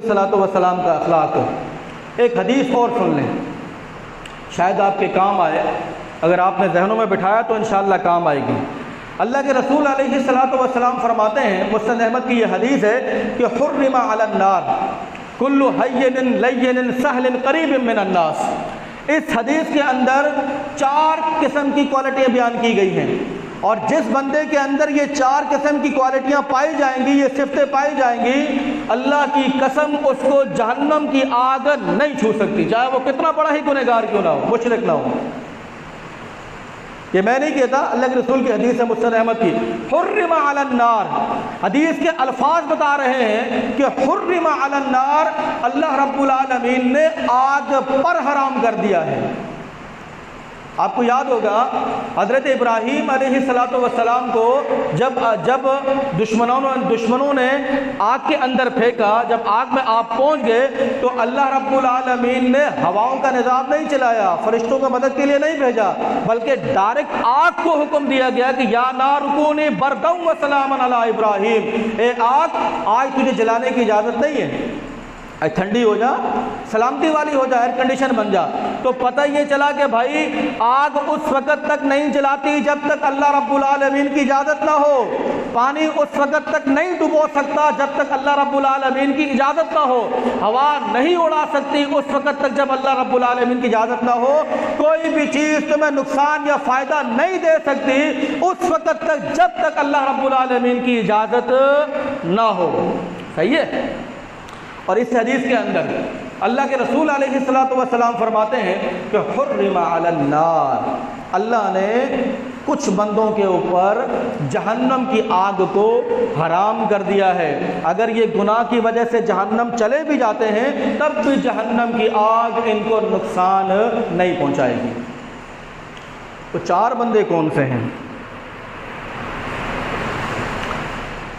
सलातो वसलाम का अखलाक। एक हदीस और सुन लें, शायद आपके काम आए। अगर आपने जहनों में बिठाया तो इंशाअल्लाह काम आएगी। अल्लाह के रसूल अलैहि सलातो वसलाम फरमाते हैं, मुस्नद अहमद की ये हदीस है कि हुर्रिमा अलन नार कुल्लु हय्यिन लय्यिन सहलिन करीबिन मिनन नास। इस हदीस के अंदर 4 किस्म की क्वालिटियाँ बयान की गई हैं, और जिस बंदे के अंदर ये 4 किस्म की क्वालिटियाँ पाई जाएंगी, ये सिफ़तें पाई जाएंगी, अल्लाह की कसम उसको जहन्नम की आग नहीं छू सकती, चाहे वो कितना बड़ा ही गुनहगार क्यों ना हो, मुशरिक ना हो। ये मैं नहीं कहता, अल्लाह के रसूल की हदीस है मुस्नद अहमद की। हुर्रिमा अलन नार, हदीस के अल्फाज बता रहे हैं कि हुर्रिमा अलन नार, अल्लाह रब्बुल आलमीन ने आग पर हराम कर दिया है। आपको याद होगा हज़रत इब्राहीम अलैहिस्सलातु वस्सलाम को जब दुश्मनों ने आग के अंदर फेंका, जब आग में आप पहुंच गए तो अल्लाह रब्बुल आलमीन ने हवाओं का निज़ाम नहीं चलाया, फरिश्तों को मदद के लिए नहीं भेजा, बल्कि डायरेक्ट आग को हुक्म दिया गया कि या नार कूनी बरदम व सलामन अला इब्राहीम, ए आग आज तुझे जलाने की इजाज़त नहीं है, ठंडी हो जा, सलामती वाली हो जा, एयर कंडीशन बन जा। तो पता ये चला कि भाई आग उस वक़्त तक नहीं जलाती जब तक अल्लाह रब्बुल आलमीन की इजाज़त ना हो, पानी उस वक़्त तक नहीं डुबो सकता जब तक अल्लाह रब्बुल आलमीन की इजाज़त ना हो, हवा नहीं उड़ा सकती उस वक़्त तक जब अल्लाह रब्बुल आलमीन की इजाज़त ना हो, कोई भी चीज़ तुम्हें नुकसान या फ़ायदा नहीं दे सकती उस वक़्त तक जब तक अल्लाह रब्बुल आलमीन की इजाज़त ना हो। सही है। और इस हदीस के अंदर अल्लाह के रसूल अलैहिस्सलातु वस्सलाम फरमाते हैं कि हुर्रिमा अलन नार, अल्लाह ने कुछ बंदों के ऊपर जहन्नम की आग को हराम कर दिया है। अगर ये गुनाह की वजह से जहन्नम चले भी जाते हैं तब भी जहन्नम की आग इनको नुकसान नहीं पहुंचाएगी। तो 4 बंदे कौन से हैं?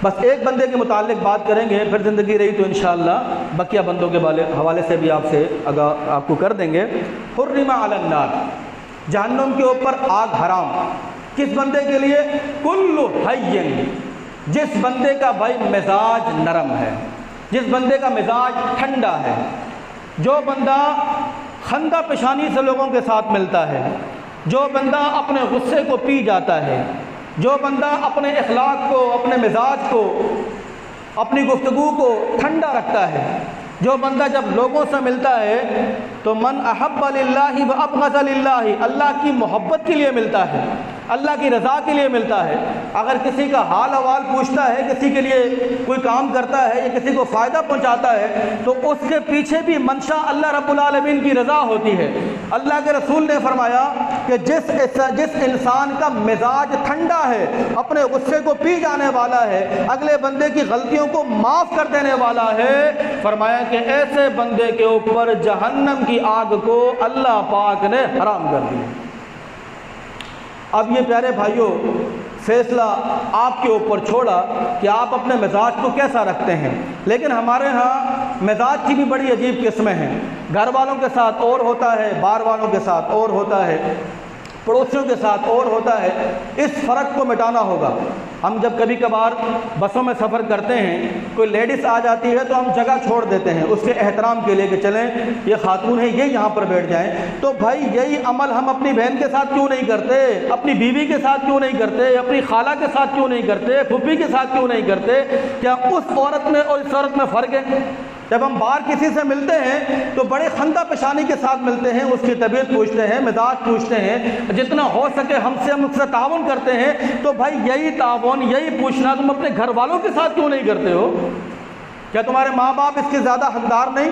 बस एक बंदे के मुतालिक बात करेंगे, फिर ज़िंदगी रही तो इंशाअल्लाह बकिया बंदों के हवाले से भी आपसे आपको कर देंगे। हुर्रिमा अलन नार, जहन्नम के ऊपर आग हराम। किस बंदे के लिए? कुल्लु हय्यिन, जिस बंदे का भाई मिजाज नरम है, जिस बंदे का मिजाज ठंडा है, जो बंदा खंदा पेशानी से लोगों के साथ मिलता है, जो बंदा अपने गुस्से को पी जाता है, जो बंदा अपने अखलाक को, अपने मिजाज को, अपनी गुफ्तगू को ठंडा रखता है, जो बंदा जब लोगों से मिलता है तो मन अहब्ब लिल्लाहि व अबग़ज़ लिल्लाहि, अल्लाह की मोहब्बत के लिए मिलता है, अल्लाह की रज़ा के लिए मिलता है। अगर किसी का हाल अहवाल पूछता है, किसी के लिए कोई काम करता है या किसी को फ़ायदा पहुंचाता है तो उसके पीछे भी मंशा अल्लाह रब्बुल आलमीन की रज़ा होती है। अल्लाह के रसूल ने फरमाया कि जिस इंसान का मिजाज ठंडा है, अपने गुस्से को पी जाने वाला है, अगले बंदे की गलतियों को माफ़ कर देने वाला है, फरमाया कि ऐसे बंदे के ऊपर जहन्नम की आग को अल्लाह पाक ने हराम कर दिया। अब ये प्यारे भाइयों, फैसला आपके ऊपर छोड़ा कि आप अपने मिजाज को कैसा रखते हैं। लेकिन हमारे यहाँ मिजाज की भी बड़ी अजीब किस्में हैं। घर वालों के साथ और होता है, बाहर वालों के साथ और होता है, पड़ोसियों के साथ और होता है। इस फ़र्क को मिटाना होगा। हम जब कभी कभार बसों में सफ़र करते हैं, कोई लेडीज़ आ जाती है तो हम जगह छोड़ देते हैं उसके एहतराम के लिए कि चलें ये खातून है, ये यहाँ पर बैठ जाएं। तो भाई यही अमल हम अपनी बहन के साथ क्यों नहीं करते, अपनी बीवी के साथ क्यों नहीं करते, अपनी खाला के साथ क्यों नहीं करते, फूफी के साथ क्यों नहीं करते? क्या उस औरत में और इस औरत में फ़र्क है? जब हम बाहर किसी से मिलते हैं तो बड़े खंदा पेशानी के साथ मिलते हैं, उसकी तबीयत पूछते हैं, मिजाज पूछते हैं, जितना हो सके हम उससे ताउन करते हैं। तो भाई यही ताउन, यही पूछना तुम अपने घर वालों के साथ क्यों नहीं करते हो? क्या तुम्हारे माँ बाप इसके ज़्यादा हकदार नहीं?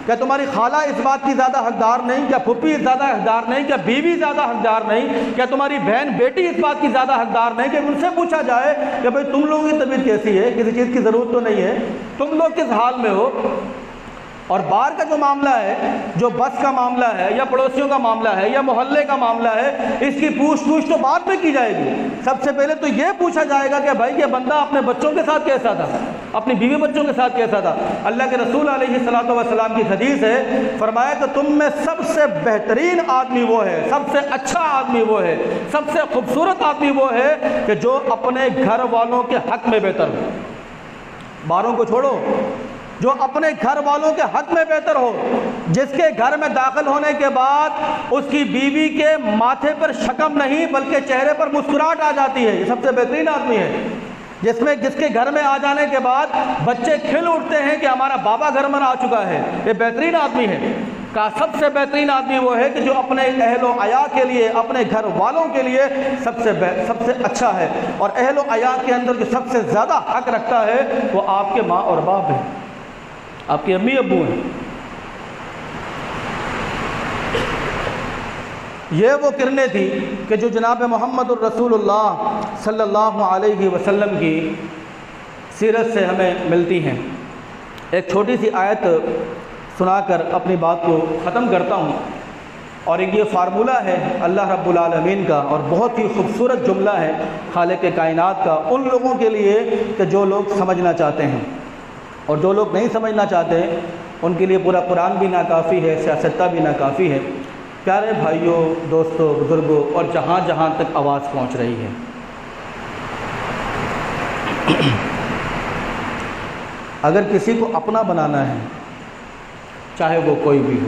क्या तुम्हारी खाला इस बात की ज़्यादा हकदार नहीं? क्या फूफी ज़्यादा हकदार नहीं? क्या बीवी ज़्यादा हकदार नहीं? क्या तुम्हारी बहन बेटी इस बात की ज़्यादा हकदार नहीं कि उनसे पूछा जाए कि भाई तुम लोगों की तबीयत कैसी है, किसी चीज़ की ज़रूरत तो नहीं है, तुम लोग किस हाल में हो? और बाहर का जो मामला है, जो बस का मामला है या पड़ोसियों का मामला है या मोहल्ले का मामला है, इसकी पूछ तो बाद में की जाएगी। सबसे पहले तो ये पूछा जाएगा कि भाई ये बंदा अपने बच्चों के साथ कैसा था, अपनी बीवी बच्चों के साथ कैसा था। अल्लाह के रसूल अलैहिस्सलातु वस्सलाम की हदीस है, फरमाया कि तुम में सबसे बेहतरीन आदमी वो है, सबसे अच्छा आदमी वो है, सबसे खूबसूरत आदमी वो है कि जो अपने घर वालों के हक में बेहतर हो। बाहरों को छोड़ो, جو اپنے گھر والوں کے حق میں بہتر ہو، جس کے گھر میں داخل ہونے کے بعد اس کی بیوی کے ماتھے پر شکم نہیں بلکہ چہرے پر مسکراہٹ آ جاتی ہے، یہ سب سے بہترین آدمی ہے۔ جس کے گھر میں آ جانے کے بعد بچے کھل اٹھتے ہیں کہ ہمارا بابا گھر میں آ چکا ہے، یہ بہترین آدمی ہے۔ کا سب سے بہترین آدمی وہ ہے کہ جو اپنے اہل و عیال کے لیے، اپنے گھر والوں کے لیے سب سے اچھا ہے، اور اہل و عیال کے اندر جو سب سے زیادہ حق رکھتا ہے وہ آپ کے ماں اور باپ ہیں، آپ کے امی ابو ہیں۔ یہ وہ کرنیں تھی کہ جو جناب محمد الرسول اللہ صلی اللہ علیہ وسلم کی سیرت سے ہمیں ملتی ہیں۔ ایک چھوٹی سی آیت سنا کر اپنی بات کو ختم کرتا ہوں، اور یہ فارمولہ ہے اللہ رب العالمین کا، اور بہت ہی خوبصورت جملہ ہے خالق کائنات کا ان لوگوں کے لیے کہ جو لوگ سمجھنا چاہتے ہیں، اور جو لوگ نہیں سمجھنا چاہتے ان کے لیے پورا قرآن بھی ناکافی ہے، سیاستہ بھی ناکافی ہے۔ پیارے بھائیوں، دوستوں، بزرگوں، اور جہاں جہاں تک آواز پہنچ رہی ہے، اگر کسی کو اپنا بنانا ہے، چاہے وہ کوئی بھی ہو،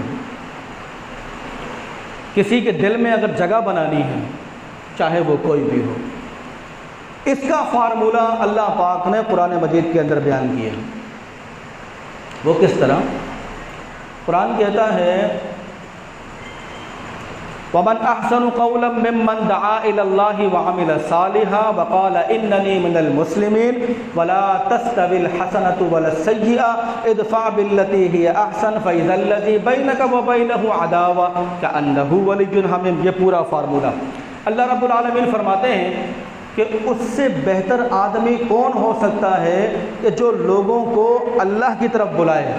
کسی کے دل میں اگر جگہ بنانی ہے، چاہے وہ کوئی بھی ہو، اس کا فارمولہ اللہ پاک نے قرآن مجید کے اندر بیان کیا ہے۔ وہ کس طرح؟ قرآن کہتا ہے وَمَنْ أَحْسَنُ قَوْلًا مِّمَّنْ دَعَا إِلَى اللَّهِ وَعَمِلَ صَالِحًا وَقَالَ إِنَّنِي مِنَ الْمُسْلِمِينَ وَلَا تَسْتَوِي الْحَسَنَةُ وَلَا السَّيِّئَةُ ادْفَعْ بِالَّتِي هِيَ أَحْسَنُ فَإِذَا الَّذِي بَيْنَكَ وَبَيْنَهُ عَدَاوَةٌ كَأَنَّهُ وَلِيٌّ حَمِيمٌ۔ یہ پورا فارمولہ اللہ رب العالمین فرماتے ہیں کہ اس سے بہتر آدمی کون ہو سکتا ہے کہ جو لوگوں کو اللہ کی طرف بلائے،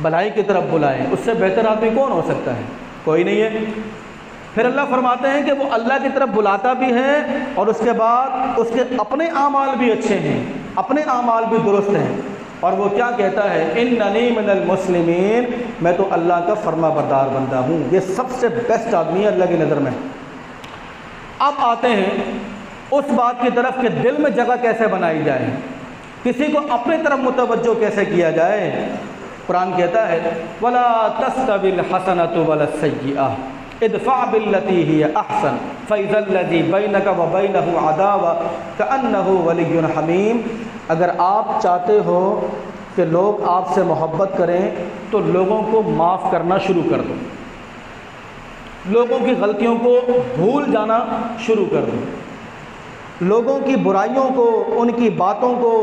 بھلائی کی طرف بلائے، اس سے بہتر آدمی کون ہو سکتا ہے؟ کوئی نہیں ہے۔ پھر اللہ فرماتے ہیں کہ وہ اللہ کی طرف بلاتا بھی ہے، اور اس کے بعد اس کے اپنے اعمال بھی اچھے ہیں، اپنے اعمال بھی درست ہیں، اور وہ کیا کہتا ہے؟ اننی من المسلمین، میں تو اللہ کا فرما بردار بندہ ہوں۔ یہ سب سے بیسٹ آدمی ہے اللہ کی نظر میں۔ اب آتے ہیں اس بات کی طرف کہ دل میں جگہ کیسے بنائی جائے، کسی کو اپنی طرف متوجہ کیسے کیا جائے۔ قرآن کہتا ہے وَلَا تَسْتَوِي الْحَسَنَةُ وَلَا السَّيِّئَةُ ادْفَعْ بِالَّتِي هِيَ أَحْسَنُ فَإِذَا الَّذِي بَيْنَكَ وَبَيْنَهُ عَدَاوَةٌ كَأَنَّهُ وَلِيٌّ حَمِيمٌ۔ اگر آپ چاہتے ہو کہ لوگ آپ سے محبت کریں تو لوگوں کو معاف کرنا شروع کر دو، لوگوں کی غلطیوں کو بھول جانا شروع کر دو، لوگوں کی برائیوں کو، ان کی باتوں کو،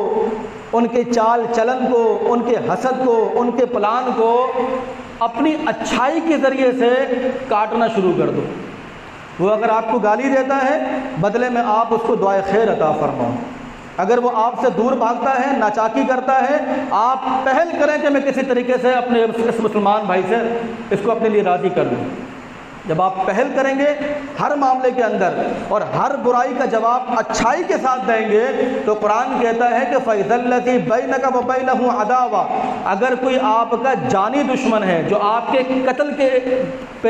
ان کے چال چلن کو، ان کے حسد کو، ان کے پلان کو اپنی اچھائی کے ذریعے سے کاٹنا شروع کر دو۔ وہ اگر آپ کو گالی دیتا ہے، بدلے میں آپ اس کو دعائے خیر عطا فرماؤ۔ اگر وہ آپ سے دور بھاگتا ہے، ناچاکی کرتا ہے، آپ پہل کریں کہ میں کسی طریقے سے اپنے اس مسلمان بھائی سے اس کو اپنے لیے راضی کر لوں۔ جب آپ پہل کریں گے ہر معاملے کے اندر اور ہر برائی کا جواب اچھائی کے ساتھ دیں گے، تو قرآن کہتا ہے کہ فَإِذَا الَّذِي بَيْنَكَ وَبَيْنَهُ عَدَاوَةٌ، اگر کوئی آپ کا جانی دشمن ہے جو آپ کے قتل کے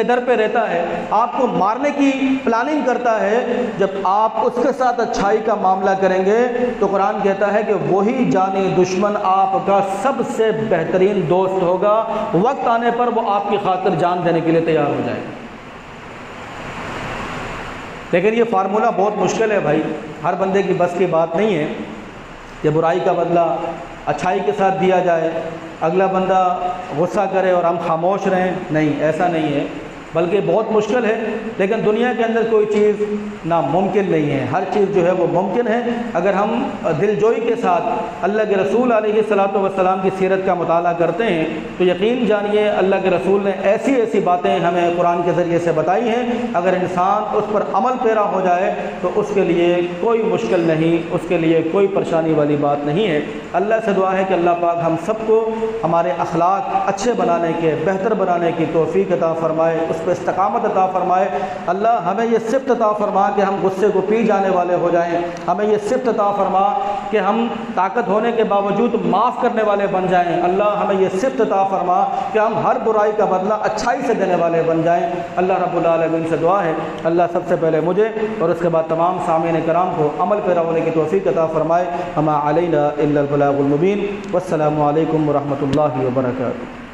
در پہ رہتا ہے، آپ کو مارنے کی پلاننگ کرتا ہے، جب آپ اس کے ساتھ اچھائی کا معاملہ کریں گے تو قرآن کہتا ہے کہ وہی جانی دشمن آپ کا سب سے بہترین دوست ہوگا، وقت آنے پر وہ آپ کی خاطر جان دینے کے لیے تیار ہو جائے گا۔ لیکن یہ فارمولہ بہت مشکل ہے بھائی، ہر بندے کی بس کی بات نہیں ہے کہ برائی کا بدلہ اچھائی کے ساتھ دیا جائے، اگلا بندہ غصہ کرے اور ہم خاموش رہیں۔ نہیں، ایسا نہیں ہے، بلکہ بہت مشکل ہے، لیکن دنیا کے اندر کوئی چیز ناممکن نہیں ہے، ہر چیز جو ہے وہ ممکن ہے اگر ہم دل جوئی کے ساتھ اللہ کے رسول علیہ الصلوۃ والسلام کی سیرت کا مطالعہ کرتے ہیں تو یقین جانیے اللہ کے رسول نے ایسی ایسی باتیں ہمیں قرآن کے ذریعے سے بتائی ہیں، اگر انسان اس پر عمل پیرا ہو جائے تو اس کے لیے کوئی مشکل نہیں، اس کے لیے کوئی پریشانی والی بات نہیں ہے۔ اللہ سے دعا ہے کہ اللہ پاک ہم سب کو ہمارے اخلاق اچھے بنانے کے، بہتر بنانے کی توفیق عطا فرمائے، اس پہ استقامت عطا فرمائے۔ اللہ ہمیں یہ صفت عطا فرما کہ ہم غصے کو پی جانے والے ہو جائیں، ہمیں یہ صفت عطا فرما کہ ہم طاقت ہونے کے باوجود معاف کرنے والے بن جائیں۔ اللہ ہمیں یہ صفت عطا فرما کہ ہم ہر برائی کا بدلہ اچھائی سے دینے والے بن جائیں۔ اللہ رب العالمین سے دعا ہے اللہ سب سے پہلے مجھے اور اس کے بعد تمام سامعین کرام کو عمل پیرا ہونے کی توفیق عطا فرمائے۔ وما علینا الا البلاغ المبین۔ والسلام علیکم ورحمۃ اللہ وبرکاتہ۔